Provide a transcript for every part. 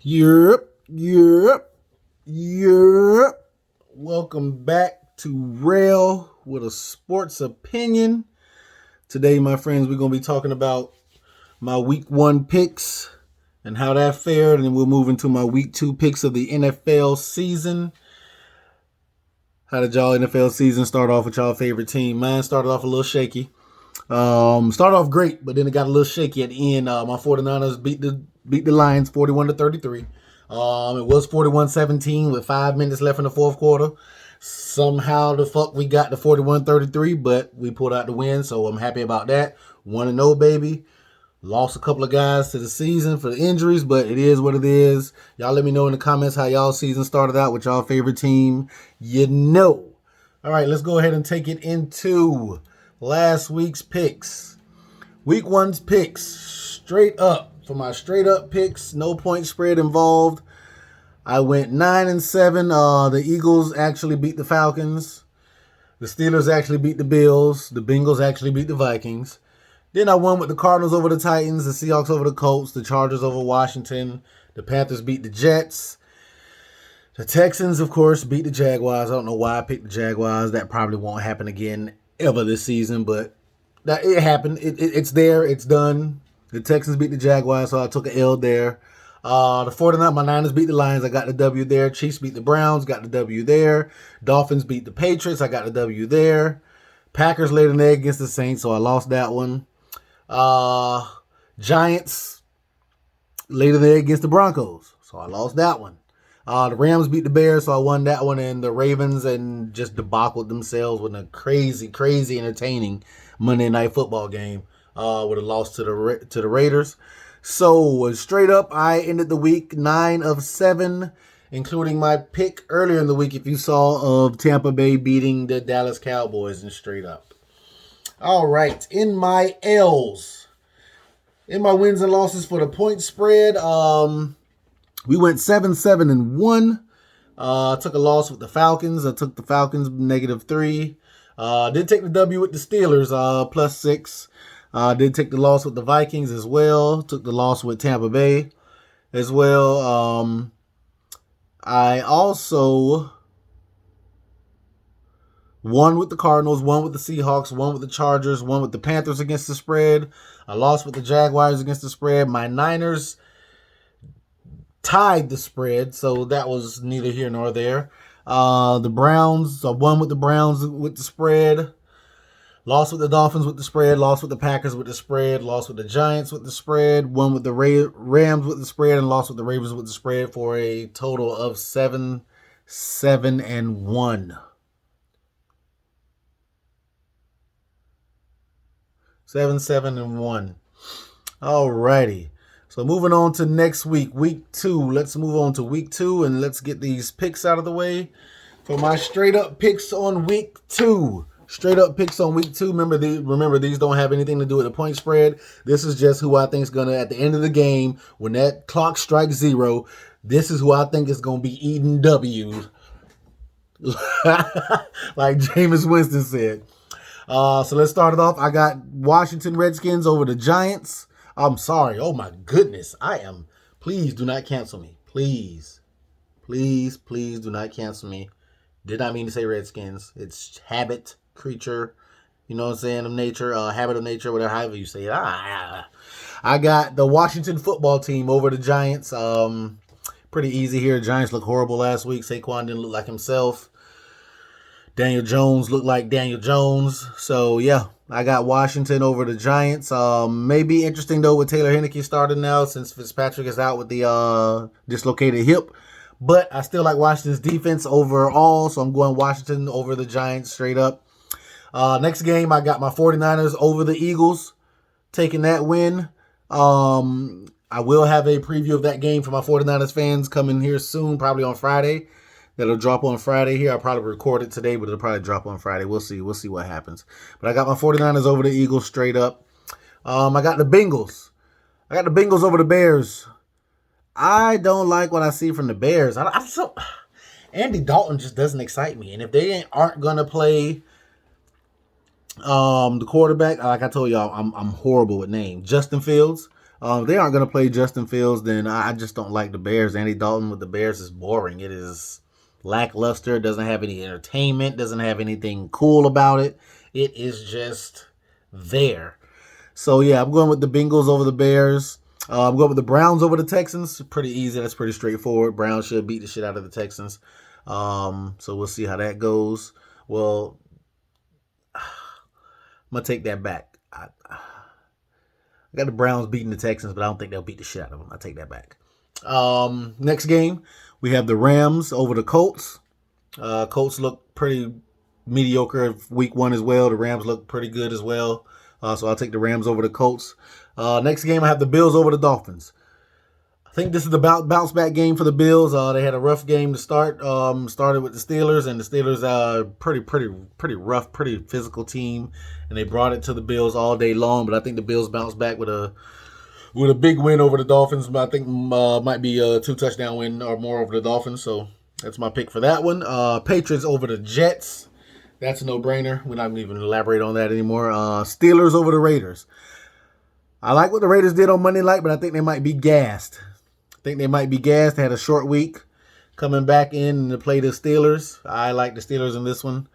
Yep, yep, yep. Welcome back to Rail with a Sports Opinion. Today, my friends, we're going to be talking about my week one picks and how that fared, and then we'll move into my week two picks of the NFL season. How did y'all NFL season start off with y'all favorite team? Mine started off a little shaky. Started off great, but then it got a little shaky at the end. My 49ers beat the Lions 41-33. It was 41-17 with 5 minutes left in the fourth quarter. Somehow the fuck we got the 41-33, but we pulled out the win, so I'm happy about that. 1-0, baby. Lost a couple of guys to the season for the injuries, but it is what it is. Y'all let me know in the comments how y'all season started out with y'all favorite team. All right, let's go ahead and take it into last week's picks. Week one's picks, straight up. For my straight up picks, no point spread involved. I went 9-7. The Eagles actually beat the Falcons. The Steelers actually beat the Bills. The Bengals actually beat the Vikings. Then I won with the Cardinals over the Titans, the Seahawks over the Colts, the Chargers over Washington. The Panthers beat the Jets. The Texans, of course, beat the Jaguars. I don't know why I picked the Jaguars. That probably won't happen again ever this season, but it happened. It's there. It's done. The Texans beat the Jaguars, so I took an L there. The 49ers, my Niners beat the Lions. I got the W there. Chiefs beat the Browns. Got the W there. Dolphins beat the Patriots. I got the W there. Packers laid an egg against the Saints, so I lost that one. Giants laid an egg against the Broncos, so I lost that one. The Rams beat the Bears, so I won that one. And the Ravens and just debacled themselves with a crazy, crazy entertaining Monday Night Football game. With a loss to the Raiders. So straight up, I ended the week 9-7, including my pick earlier in the week, if you saw, of Tampa Bay beating the Dallas Cowboys and straight up. All right, in my L's, in my wins and losses for the point spread, we went 7-7-1. I took a loss with the Falcons. I took the Falcons -3. Did take the W with the Steelers, +6. Did take the loss with the Vikings as well. Took the loss with Tampa Bay as well. I also won with the Cardinals, won with the Seahawks, won with the Chargers, won with the Panthers against the spread. I lost with the Jaguars against the spread. My Niners tied the spread, so that was neither here nor there. The Browns, I won with the Browns with the spread. Lost with the Dolphins with the spread, lost with the Packers with the spread, lost with the Giants with the spread, won with the Rams with the spread, and lost with the Ravens with the spread for a total of 7-7-1. 7-7-1. Alrighty. So moving on to next week, week two. Let's move on to week two and let's get these picks out of the way. For my straight up picks on week two. Straight up picks on week two. Remember, these don't have anything to do with the point spread. This is just who I think is going to, at the end of the game, when that clock strikes 0, this is who I think is going to be eating W's. Like Jameis Winston said. So let's start it off. I got Washington Redskins over the Giants. I'm sorry. Oh, my goodness. Please do not cancel me. Please. Please, please do not cancel me. Did not mean to say Redskins. It's habit, creature, you know what I'm saying, of nature, habit of nature, whatever, however you say it. I got the Washington football team over the Giants. Pretty easy here. Giants look horrible last week. Saquon didn't look like himself. Daniel Jones looked like Daniel Jones. So, yeah, I got Washington over the Giants. May be interesting, though, with Taylor Heinicke starting now since Fitzpatrick is out with the dislocated hip. But I still like Washington's defense overall, so I'm going Washington over the Giants straight up. Next game, I got my 49ers over the Eagles, taking that win. I will have a preview of that game for my 49ers fans coming here soon, probably on Friday. That'll drop on Friday here. I'll probably record it today, but it'll probably drop on Friday. We'll see. We'll see what happens. But I got my 49ers over the Eagles straight up. I got the Bengals. I got the Bengals over the Bears. I don't like what I see from the Bears. Andy Dalton just doesn't excite me. And if they aren't going to play the quarterback, like I told y'all, I'm horrible with names. Justin Fields. They aren't going to play Justin Fields, then I just don't like the Bears. Andy Dalton with the Bears is boring. It is lackluster. Doesn't have any entertainment. Doesn't have anything cool about it. It is just there. So, yeah, I'm going with the Bengals over the Bears. I'm going with the Browns over the Texans. Pretty easy. That's pretty straightforward. Browns should beat the shit out of the Texans. So we'll see how that goes. Well, I'm going to take that back. I got the Browns beating the Texans, but I don't think they'll beat the shit out of them. I take that back. Next game, we have the Rams over the Colts. Colts look pretty mediocre week 1 as well. The Rams look pretty good as well. So I'll take the Rams over the Colts. Next game, I have the Bills over the Dolphins. I think this is the bounce back game for the Bills. They had a rough game to start. Started with the Steelers, and the Steelers are pretty rough, pretty physical team, and they brought it to the Bills all day long. But I think the Bills bounced back with a big win over the Dolphins. But I think might be a 2-touchdown win or more over the Dolphins. So that's my pick for that one. Patriots over the Jets. That's a no-brainer. We're not going to even elaborate on that anymore. Steelers over the Raiders. I like what the Raiders did on Monday night, but I think they might be gassed. They had a short week coming back in to play the Steelers. I like the Steelers in this one.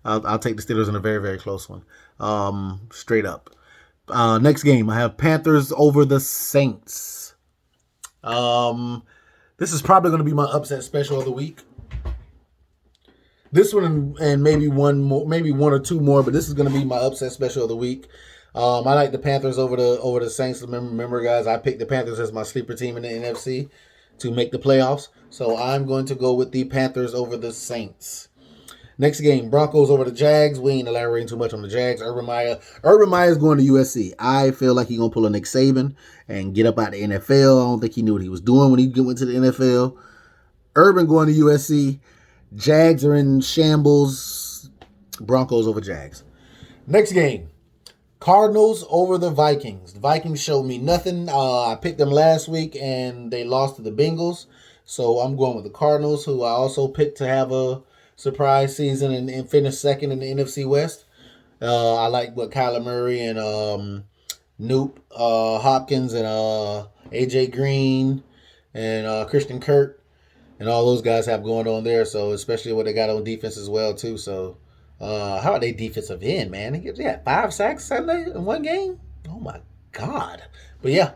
I'll take the Steelers in a very, very close one. Straight up. Next game, I have Panthers over the Saints. This is probably going to be my upset special of the week. This one and maybe one more, maybe one or two more, but this is going to be my upset special of the week. I like the Panthers over the Saints. Remember, guys, I picked the Panthers as my sleeper team in the NFC to make the playoffs. So I'm going to go with the Panthers over the Saints. Next game, Broncos over the Jags. We ain't elaborating too much on the Jags. Urban Meyer is going to USC. I feel like he's going to pull a Nick Saban and get up out of the NFL. I don't think he knew what he was doing when he went to the NFL. Urban going to USC. Jags are in shambles. Broncos over Jags. Next game. Cardinals over the Vikings. The Vikings showed me nothing. I picked them last week, and they lost to the Bengals. So I'm going with the Cardinals, who I also picked to have a surprise season and finish second in the NFC West. I like what Kyler Murray and Noop Hopkins and A.J. Green and Christian Kirk and all those guys have going on there. So especially what they got on defense as well, too. So how are they defensive end, man? They had 5 sacks Sunday in one game? Oh, my God. But, yeah,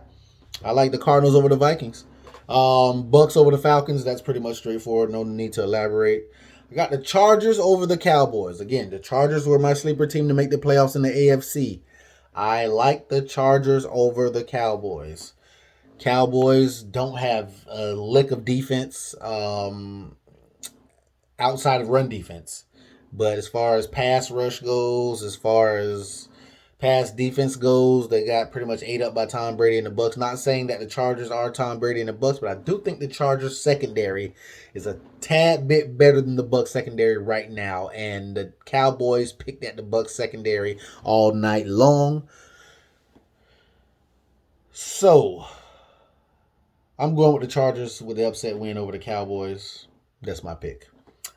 I like the Cardinals over the Vikings. Bucks over the Falcons. That's pretty much straightforward. No need to elaborate. I got the Chargers over the Cowboys. Again, the Chargers were my sleeper team to make the playoffs in the AFC. I like the Chargers over the Cowboys. Cowboys don't have a lick of defense outside of run defense. But as far as pass rush goes, as far as pass defense goes, they got pretty much ate up by Tom Brady and the Bucs. Not saying that the Chargers are Tom Brady and the Bucs, but I do think the Chargers secondary is a tad bit better than the Bucs secondary right now. And the Cowboys picked at the Bucs secondary all night long. So I'm going with the Chargers with the upset win over the Cowboys. That's my pick.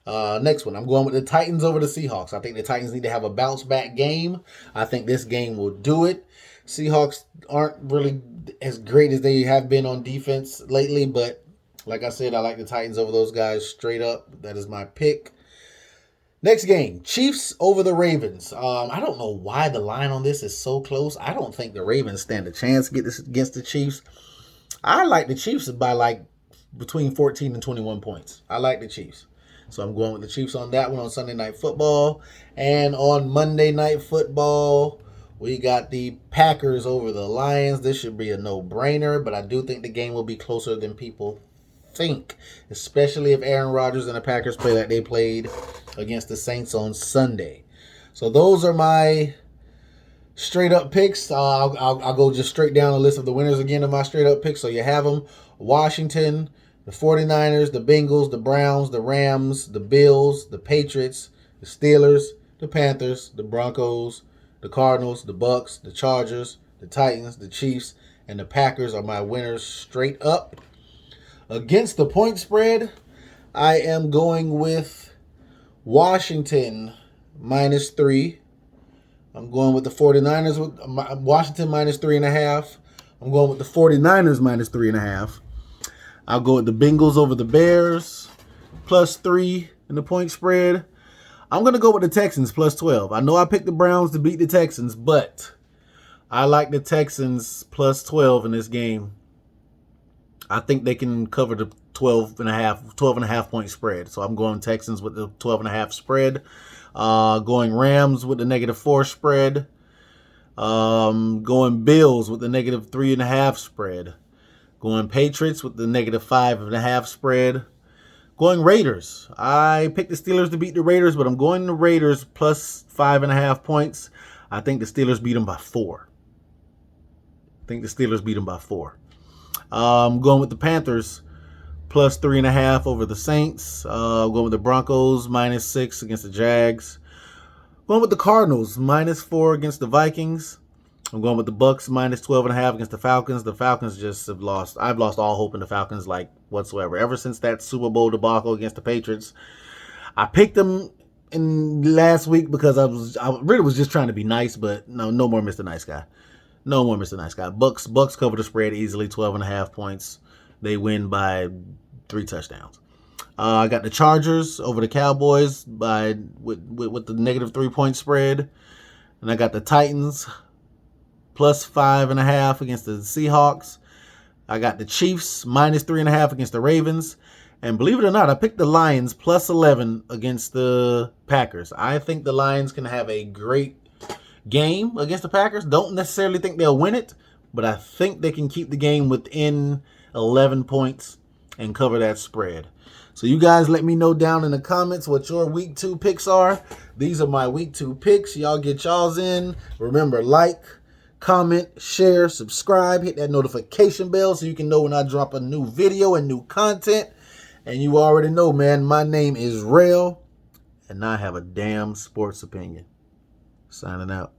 Next one, I'm going with the Titans over the Seahawks. I think the Titans need to have a bounce back game. I think this game will do it. Seahawks aren't really as great as they have been on defense lately, but like I said, I like the Titans over those guys straight up. That is my pick. Next game, Chiefs over the Ravens. I don't know why the line on this is so close. I don't think the Ravens stand a chance against the Chiefs. I like the Chiefs by like between 14 and 21 points. I like the Chiefs. So I'm going with the Chiefs on that one on Sunday Night Football. And on Monday Night Football, we got the Packers over the Lions. This should be a no-brainer, but I do think the game will be closer than people think, especially if Aaron Rodgers and the Packers play like they played against the Saints on Sunday. So those are my straight-up picks. I'll go just straight down the list of the winners again of my straight-up picks, so you have them. Washington, the 49ers, the Bengals, the Browns, the Rams, the Bills, the Patriots, the Steelers, the Panthers, the Broncos, the Cardinals, the Bucks, the Chargers, the Titans, the Chiefs, and the Packers are my winners straight up. Against the point spread, I am going with Washington -3. I'm going with the 49ers with Washington -3.5. I'm going with the 49ers minus 3.5. I'll go with the Bengals over the Bears, +3 in the point spread. I'm going to go with the Texans, +12. I know I picked the Browns to beat the Texans, but I like the Texans +12 in this game. I think they can cover the 12.5 point spread. So I'm going Texans with the 12.5 spread. Going Rams with the -4 spread. Going Bills with the -3.5 spread. Going Patriots with the -5.5 spread. Going Raiders. I picked the Steelers to beat the Raiders, but I'm going the Raiders +5.5 points. I think the Steelers beat them by 4. Going with the Panthers +3.5 over the Saints. Going with the Broncos -6 against the Jags. Going with the Cardinals -4 against the Vikings. I'm going with the Bucks -12.5 against the Falcons. The Falcons just have lost. I've lost all hope in the Falcons, like, whatsoever. Ever since that Super Bowl debacle against the Patriots, I picked them in last week because I really was just trying to be nice, but no more Mr. Nice Guy. No more Mr. Nice Guy. Bucks cover the spread easily, 12.5 points. They win by 3 touchdowns. I got the Chargers over the Cowboys with the -3 point spread, and I got the Titans +5.5 against the Seahawks. I got the Chiefs -3.5 against the Ravens. And believe it or not, I picked the Lions +11 against the Packers. I think the Lions can have a great game against the Packers. Don't necessarily think they'll win it, but I think they can keep the game within 11 points and cover that spread. So you guys let me know down in the comments what your week 2 picks are. These are my week 2 picks. Y'all get y'all's in. Remember, like, comment, share, subscribe, hit that notification bell so you can know when I drop a new video and new content. And you already know, man, my name is Rail, and I have a damn sports opinion. Signing out.